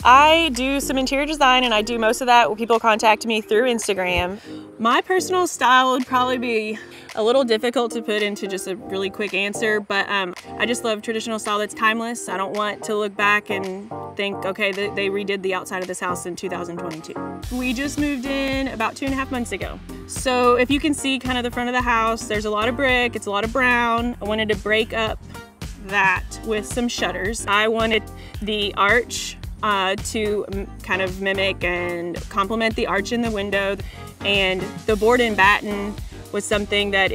I do some interior design, and I do most of that when people contact me through Instagram. My personal style would probably be a little difficult to put into just a really quick answer, but I just love traditional style that's timeless. I don't want to look back and think, okay, they redid the outside of this house in 2022. We just moved in about 2.5 months ago. So if you can see kind of the front of the house, there's a lot of brick, it's a lot of brown. I wanted to break up that with some shutters. I wanted the arch to kind of mimic and complement the arch in the window, and the board and batten was something that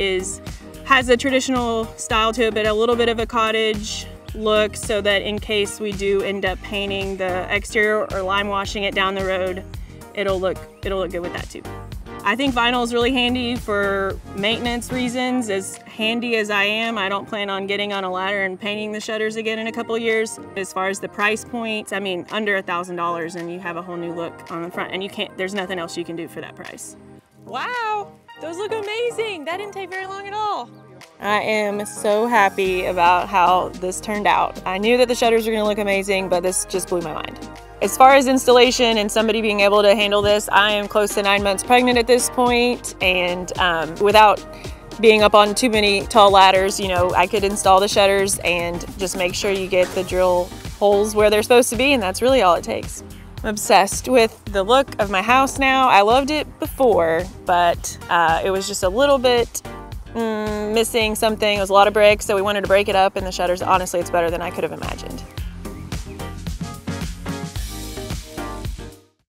has a traditional style to it, but a little bit of a cottage look, so that in case we do end up painting the exterior or lime washing it down the road, it'll look good with that too. I think vinyl is really handy for maintenance reasons. As handy as I am, I don't plan on getting on a ladder and painting the shutters again in a couple of years. As far as the price points, I mean, under $1,000 and you have a whole new look on the front, and there's nothing else you can do for that price. Wow, those look amazing. That didn't take very long at all. I am so happy about how this turned out. I knew that the shutters were gonna look amazing, but this just blew my mind. As far as installation and somebody being able to handle this, I am close to 9 months pregnant at this point, and without being up on too many tall ladders, you know, I could install the shutters and just make sure you get the drill holes where they're supposed to be, and that's really all it takes. I'm obsessed with the look of my house now. I loved it before, but it was just a little bit missing something. It was a lot of brick, so we wanted to break it up, and the shutters, honestly, it's better than I could have imagined.